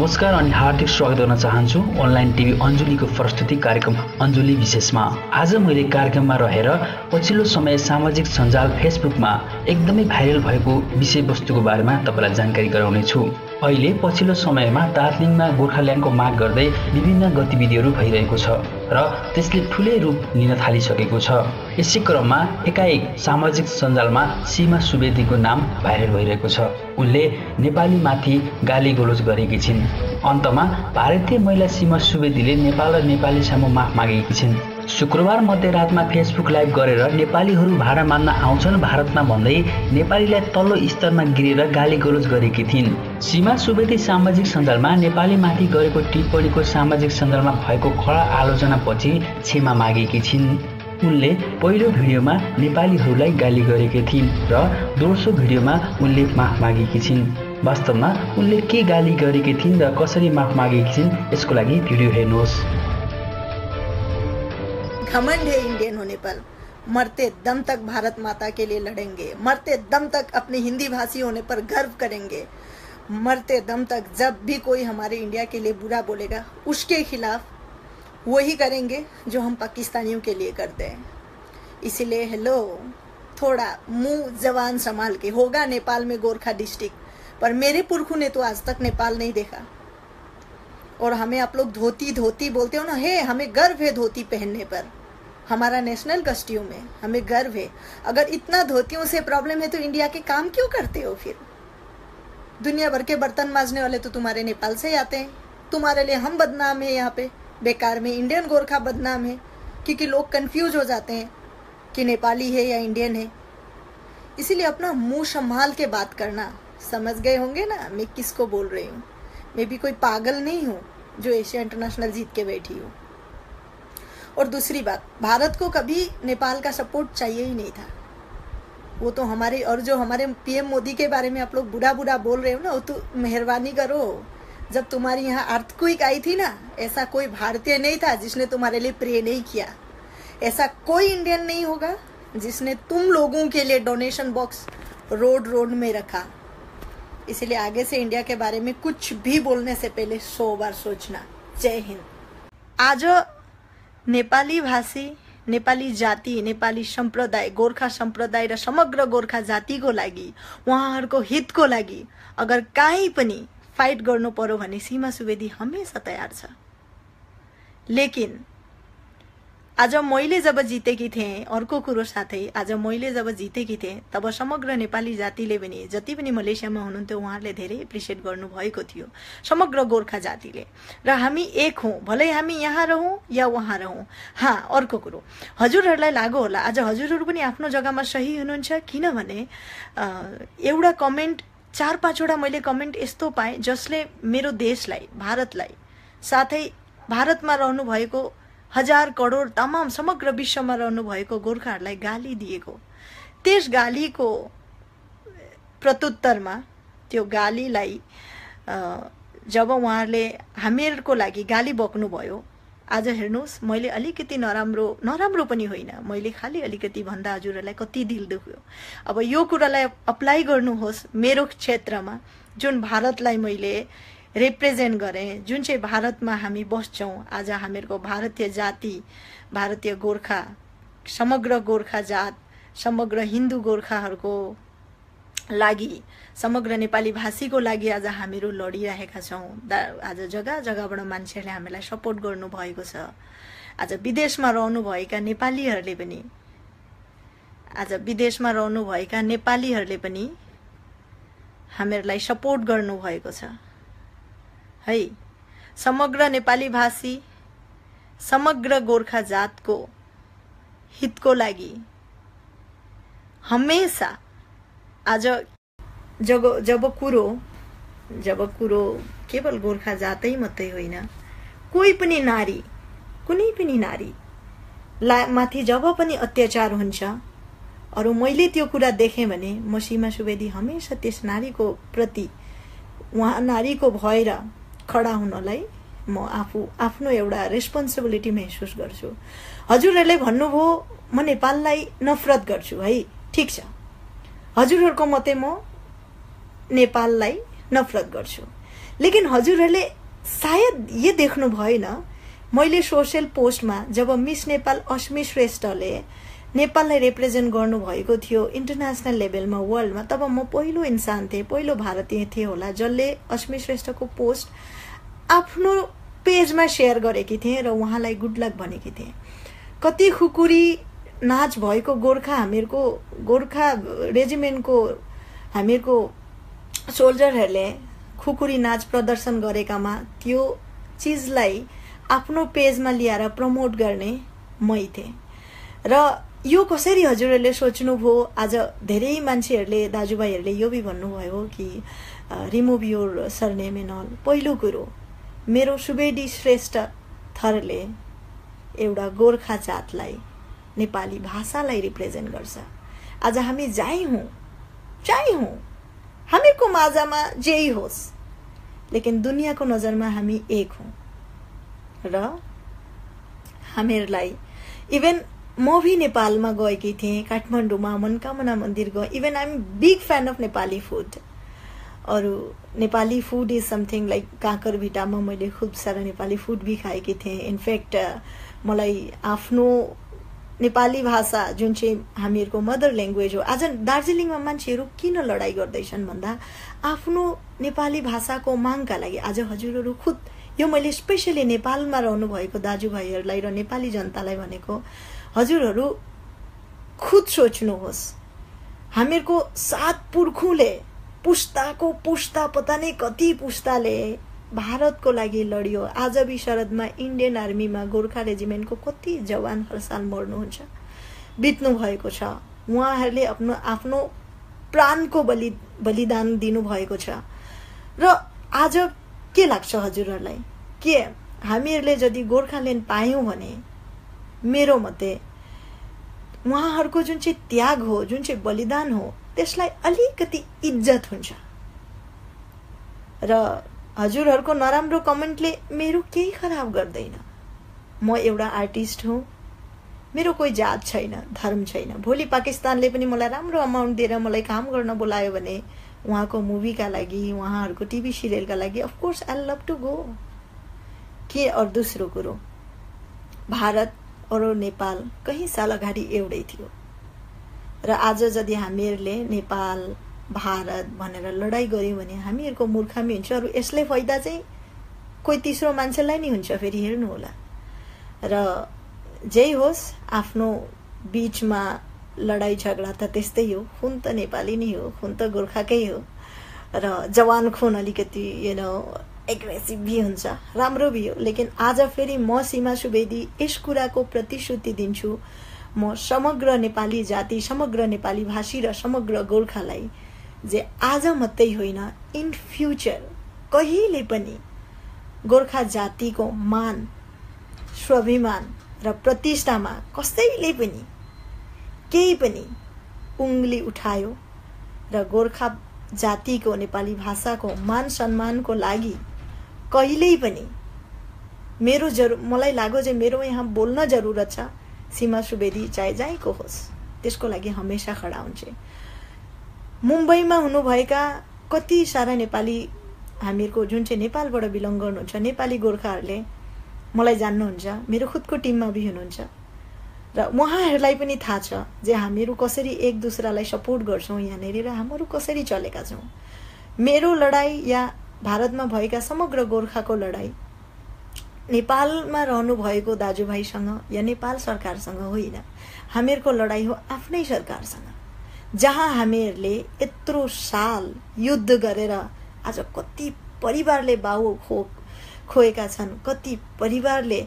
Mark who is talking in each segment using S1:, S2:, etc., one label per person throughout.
S1: नमस्कार अनि हार्दिक स्वागत गर्न चाहन्छु अनलाइन टिभी अञ्जुलीको प्रस्तुति कार्यक्रम अञ्जुली विशेषमा। आज मैले कार्यक्रममा रहेर पछिल्लो समय सामाजिक सञ्जाल फेसबुकमा एकदमै भाइरल भएको विषयवस्तुको बारेमा तपाईलाई जानकारी गराउने छु। अहिले पछिल्लो समयमा दार्जिलिङमा गोर्खाल्यान्डको माग गर्दै विभिन्न गतिविधिहरू भइरहेको छ र त्यसले ठूलै रूप लिन थालिसकेको छ। यसै क्रममा एकाएक सामाजिक सञ्जालमा सीमा सुवेदीको नाम भाइरल भइरहेको छ। उनले नेपालीमाथि गाली गलोच गरेकी छिन्। अन्तमा भारतीय महिला सीमा सुवेदीले नेपाल र नेपाली सामु माफ मागेकी छिन्। शुक्रबार मध्यरातमा फेसबुक लाइभ गरेर नेपालीहरू भाडा मान्न आउँछन् भारतमा भन्दै नेपालीलाई तल्लो स्तरमा गिरेर गाली गलोच गरेकी थिइन्। सीमा सुवेदी सामाजिक सञ्जालमा नेपालीमाथि गरेको टिप्पणीको सामाजिक सञ्जालमा भएको कडा आलोचनापछि क्षमा मागेकी छिन्। उनले पहिलो भिडियोमा नेपालीहरूलाई गाली गरेकी थिइन् र दोस्रो भिडियोमा उनले माफ मागेकी छिन्। वास्तवमा उनले के गाली गरेकी थिइन् र कसरी माफ मागेकी छिन् यसको लागि भिडियो हेर्नुहोस्।
S2: घमंड है इंडियन होने पर, मरते दम तक भारत माता के लिए लड़ेंगे, मरते दम तक अपने हिंदी भाषी होने पर गर्व करेंगे, मरते दम तक जब भी कोई हमारे इंडिया के लिए बुरा बोलेगा उसके खिलाफ वही करेंगे जो हम पाकिस्तानियों के लिए करते हैं। इसीलिए हेलो, थोड़ा मुंह जवान संभाल के। होगा नेपाल में गोरखा डिस्ट्रिक्ट, पर मेरे पुरखों ने तो आज तक नेपाल नहीं देखा। और हमें आप लोग धोती धोती बोलते हो ना, हे हमें गर्व है धोती पहनने पर, हमारा नेशनल कस्ट्यूम है, हमें गर्व है। अगर इतना धोतियों से प्रॉब्लम है तो इंडिया के काम क्यों करते हो फिर? दुनिया भर के बर्तन मांजने वाले तो तुम्हारे नेपाल से ही आते हैं। तुम्हारे लिए हम बदनाम है यहाँ पे बेकार में, इंडियन गोरखा बदनाम है, क्योंकि लोग कंफ्यूज हो जाते हैं कि नेपाली है या इंडियन है। इसीलिए अपना मुंह संभाल के बात करना। समझ गए होंगे ना मैं किसको बोल रही हूँ। मैं भी कोई पागल नहीं हूँ जो एशिया इंटरनेशनल जीत के बैठी हूँ। और दूसरी बात, भारत को कभी नेपाल का सपोर्ट चाहिए ही नहीं था। वो तो हमारे, और जो हमारे पीएम मोदी के बारे में आप लोग बुरा बुरा बोल रहे हो ना, वो तो मेहरबानी करो। जब तुम्हारी यहाँ अर्थक्वेक आई थी ना, ऐसा कोई भारतीय नहीं था जिसने तुम्हारे लिए प्रे नहीं किया। ऐसा कोई इंडियन नहीं होगा जिसने तुम लोगों के लिए डोनेशन बॉक्स रोड में रखा। इसलिए आगे से इंडिया के बारे में कुछ भी बोलने से पहले 100 बार सोचना। जय हिंद। आज नेपाली भाषी, नेपाली जाति, नेपाली सम्प्रदाय, गोर्खा सम्प्रदाय र समग्र गोर्खा जातिको लागि, उहाँहरूको हितको लागि अगर काहीँ पनि फाइट गर्नु पर्यो भने सीमा सुवेदी हमेशा तयार छ। लेकिन आज मैले जब जितेकी थिएँ, अर्को कुरो साथै, आज मैले जब जितेकी थिएँ तब समग्र नेपाली जातिले पनि, जति पनि मलेसियामा हुनुहुन्थ्यो उहाँहरूले धेरै एप्रिसिएट गर्नुभएको थियो, समग्र गोर्खा जातिले। र हामी एक हौं, भलै हामी यहाँ रहौं या वहाँ रहौं। हाँ, अर्को कुरो हजुरहरूलाई लागु होला, आज हजुरहरू पनि आफ्नो जग्गामा सही हुनुहुन्छ। किनभने एउटा कमेन्ट, 4-5 वटा मैले कमेन्ट यस्तो पाएँ जसले मेरो देशलाई, भारतलाई, साथै भारतमा रहनु भएको 1000 करोड तमाम समग्र विश्वमा रहनु भएको गोर्खाहरूलाई गाली दिएको। त्यस गालीको प्रत्युत्तरमा, त्यो गालीलाई जब उहाँहरूले हामीहरूको लागि गाली बक्नु भयो, आज हेर्नुहोस् मैले अलिकति नराम्रो पनि होइन, मैले खालि अलिकति भन्दा हजुरहरूलाई कति दिल दुख्यो। अब यो कुरालाई अप्लाई गर्नुहोस् मेरो क्षेत्रमा, जुन भारतलाई मैले रिप्रेजेन्ट गरें, जुन चाहिँ भारतमा हामी बस्छौं। आज हामीहरूको भारतीय जाति, भारतीय गोर्खा, समग्र गोर्खा जात, समग्र हिन्दू गोर्खाहरूको लागि, समग्र नेपाली भाषीको लागि आज हामीहरू लडिरहेका छौं। आज जग्गा जग्गाबाट मान्छेहरूले हामीलाई सपोर्ट गर्नु भएको छ। आज विदेशमा रहनुभएका नेपालीहरूले पनि, आज विदेशमा रहनुभएका नेपालीहरूले पनि हामीहरूलाई सपोर्ट गर्नु भएको छ है। समग्र नेपाली भाषी, समग्र गोर्खा जातको हितको लागि हमेशा आज जब कुरो केवल गोर्खा जातै मात्रै होइन, कोही पनि नारी, कुनै पनि नारी माथि जब पनि अत्याचार हुन्छ, अरू मैले त्यो कुरा देखेँ भने म सीमा सुवेदी हमेशा त्यस नारीको प्रति, उहाँ नारीको भएर खडा हुनलाई म आफ्नो एउटा रेस्पोन्सिबिलिटी महसुस गर्छु। हजुरहरूले भन्नुभयो म नेपाललाई नफरत गर्छु है, ठीक छ, हजुरहरूको मते म नेपाललाई नफरत गर्छु। लेकिन हजुरहरूले सायद ये देख्नु भएन, मैले सोशल पोस्टमा जब मिस नेपाल अस्मी श्रेष्ठले नेपाललाई रिप्रेजेन्ट गर्नुभएको थियो इन्टरनेसनल लेभलमा, वर्ल्डमा, तब म पहिलो इन्सान थिएँ, पहिलो भारतीय थिएँ होला जसले अस्मी श्रेष्ठको पोस्ट आफ्नो पेजमा शेयर गरेकी थिएँ र उहाँलाई गुड लक भनेकी थिएँ। कति खुकुरी नाच भएको गोर्खा रेजिमेन्टको हामीहरूको सोल्जरहरूले खुकुरी नाच प्रदर्शन गरेकामा त्यो चिजलाई आफ्नो पेजमा ल्याएर प्रमोट गर्ने मै थिएँ। र यो कसरी हजुरहरूले सोच्नुभयो? आज धेरै मान्छेहरूले, दाजुभाइहरूले यो भी भन्नुभयो कि remove your surname and all. पहिलो कुरो, मेरो सुवेदी श्रेष्ठ थरले एउटा गोर्खा जातलाई, नेपाली भाषालाई रिप्रेजेन्ट गर्छ। आज हामी जहीँ हौँ, हामीको माझमा जेही होस्, लेकिन दुनियाँको नजरमा हामी एक हौँ। र हामीहरूलाई इभन म भी नेपालमा गएकी थिएँ, काठमाडौँमा मनोकामना मन्दिर गएँ। Even I am big fan of Nepali food. अरू Nepali food is something like काँकर भिटामा मैले खूब सारा नेपाली फुड भी खाएकी थिएँ। इनफ्याक्ट मलाई आफ्नो नेपाली भाषा जुन चाहिँ हामीहरूको मदर ल्याङ्ग्वेज हो, आज दार्जिलिङमा मान्छेहरू किन लडाई गर्दैछन् भन्दा आफ्नो नेपाली भाषाको मागका लागि। आज हजुरहरू खुद, यो मैले स्पेसली नेपालमा रहनु भएको दाजुभाइहरूलाई र नेपाली जनतालाई भनेको, हजुरहरू खुद सोच्नुहोस्, हामीहरूको 7 पुर्खौँले पुस्ताको पुस्ता, पता नै कति पुस्ताले भारतको लागि लड्यो। आज भी शरदमा इन्डियन आर्मीमा गोर्खा रेजिमेन्टको कति जवान हर साल मर्नुहुन्छ, बित्नु भएको छ। उहाँहरूले आफ्नो प्राणको बलिदान दिनुभएको छ। र आज के लाग्छ हजुरहरूलाई, के हामीहरूले यदि गोर्खाल्यान्ड पायौँ भने मेरो मते उहाँहरूको जुन चाहिँ त्याग हो, जुन चाहिँ बलिदान हो, त्यसलाई अलिकति इज्जत हुन्छ। र हजुरहरूको नराम्रो कमेन्टले मेरो केही खराब गर्दैन। म एउटा आर्टिस्ट हुँ, मेरो कोही जात छैन, धर्म छैन। भोलि पाकिस्तानले पनि मलाई राम्रो अमाउन्ट दिएर मलाई काम गर्न बोलायो भने उहाँको मुभीका लागि, उहाँहरूको टिभी सिरियलका लागि of course I love to go. के और दोस्रो कुरो, भारत और नेपाल कहीँ साल अगाडि एउटै थियो। र आज यदि हामीहरूले नेपाल भारत भनेर लडाई गर्यौँ भने हामीहरूको मूर्खामी हुन्छ। अरू यसले फाइदा चाहिँ कोही तीसरो मान्छेलाई नै हुन्छ। फेरि हेर्नु होला। र जे होस्, आफ्नो बीचमा लडाई झगडा त त्यस्तै हो। खुन त नेपाली नै हो, खुन त गोर्खाकै हो। र जवान खुन अलिकति एग्रेसिभ भी हुन्छ, राम्रो भी हो। लेकिन आज फेरि म सीमा सुवेदी यस कुराको प्रतिश्रुति दिन्छु, म समग्र नेपाली जाति, समग्र नेपाली भाषी र समग्र गोर्खालाई जे आज मात्रै होइन, इन फ्युचर कहिले पनि गोर्खा जातिको मान, स्वाभिमान र प्रतिष्ठामा कसैले पनि केही पनि उंगली उठायो र गोर्खा जातिको, नेपाली भाषाको मान सम्मानको लागि कहिल्यै पनि मलाई लाग्यो जे मेरो यहाँ बोल्न जरुरत छ। सीमा सुवेदी चाहे जहीँको होस्, त्यसको लागि हमेशा खडा हुन्छ। मुम्बईमा हुनुभएका कति सारा नेपाली, हामीहरूको जुन चाहिँ नेपालबाट बिलङ गर्नुहुन्छ नेपाली गोर्खाहरूले मलाई जान्नुहुन्छ, मेरो खुदको टिममा भी हुनुहुन्छ। र उहाँहरूलाई पनि थाहा छ जे हामीहरू कसरी एक दुसरालाई सपोर्ट गर्छौँ यहाँनिर र हामीहरू कसरी चलेका छौँ। मेरो लडाई या भारतमा भएका समग्र गोर्खाको लडाई नेपालमा रहनु भएको दाजुभाइसँग या नेपाल सरकारसँग होइन, हामीहरूको लडाई हो आफ्नै सरकारसँग। जहाँ हामीहरूले यत्रो साल युद्ध गरेर आज कति परिवारले बाउ खोएका छन्, कति परिवारले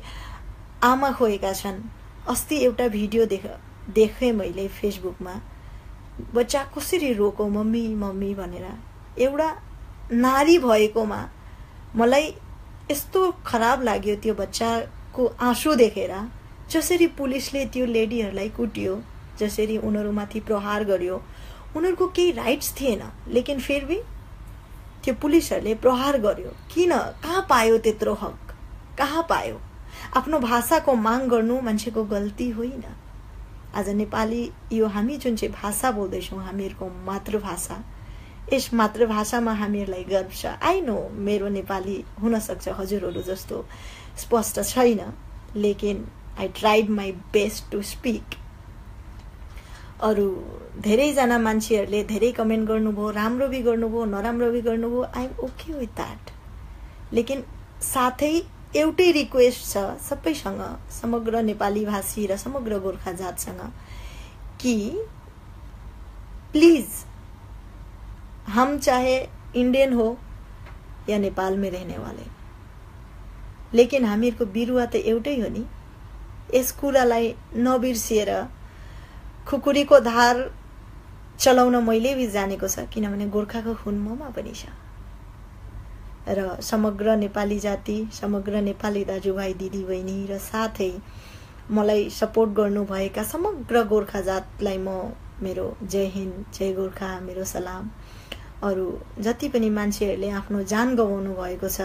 S2: आमा खोएका छन्। अस्ति एउटा भिडियो देखेँ मैले फेसबुकमा, बच्चा कसरी रोको मम्मी मम्मी भनेर। एउटा नारी भएकोमा मलाई यस्तो खराब लाग्यो त्यो बच्चाको आँसु देखेर। जसरी पुलिसले त्यो लेडीहरूलाई कुट्यो, जसरी उनीहरूमाथि प्रहार गर्यो, उनीहरूको केही राइट्स थिएन, लेकिन फेरि भी त्यो पुलिसहरूले प्रहार गर्यो। किन? कहाँ पायो त्यत्रो हक? कहाँ पायो? आफ्नो भाषाको माग गर्नु मान्छेको गल्ती होइन। आज नेपाली यो हामी जुन चाहिँ भाषा बोल्दैछौँ, हामीहरूको मातृभाषा, यस मातृभाषामा हामीहरूलाई गर्व छ। आई नो मेरो नेपाली हुन सक्छ हजुरहरू जस्तो स्पष्ट छैन, लेकिन I tried my best to speak. अरू धेरैजना मान्छेहरूले धेरै कमेन्ट गर्नुभयो, राम्रो भी गर्नुभयो, नराम्रो भी गर्नुभयो, I am okay with that. लेकिन साथै एउटै रिक्वेस्ट छ सबैसँग, समग्र नेपाली भाषी र समग्र गोर्खा जातसँग कि प्लीज हम चाहे इंडियन हो या नेपाल में रहने वाले, लेकिन हामीहरूको बिरुवा त एउटै हो नि। यस कुरालाई नबिर्सिएर खुकुरीको धार चलाउन मैले भी जानेको छ, किनभने गोर्खाको खुन ममा पनि छ। र समग्र नेपाली जाति, समग्र नेपाली दाजुभाइ दिदीबहिनी र साथै मलाई सपोर्ट गर्नुभएका समग्र गोर्खा जातलाई म मेरो जय हिन्द, जय गोर्खा, मेरो सलाम। अरू जति पनि मान्छेहरूले आफ्नो जान गवाउनु भएको छ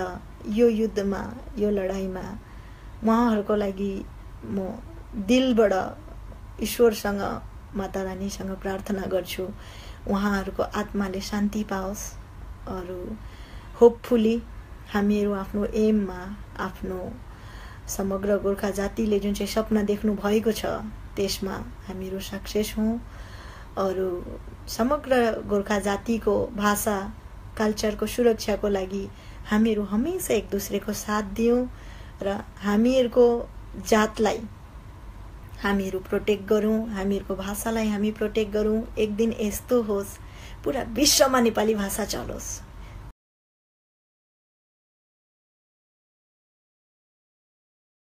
S2: यो युद्धमा, यो लडाईँमा, उहाँहरूको लागि म दिलबाट ईश्वरसँग, माता रानीसँग प्रार्थना गर्छु उहाँहरूको आत्माले शान्ति पाओस्। अरू होपफुली हामीहरू आफ्नो एममा, आफ्नो समग्र गोर्खा जातिले जुन चाहिँ सपना देख्नु भएको छ त्यसमा हामीहरू सक्सेस हौं। अरू समग्र गोर्खा जातिको भाषा कल्चरको सुरक्षाको लागि हामीहरू हमेशा एक दूसरेको साथ दियौं र हामीहरूको जातलाई हामीहरू प्रोटेक्ट गरौं, हामीहरूको भाषालाई हामी प्रोटेक्ट गरौं। एक दिन यस्तो होस् पूरा विश्वमा नेपाली भाषा चलोस्।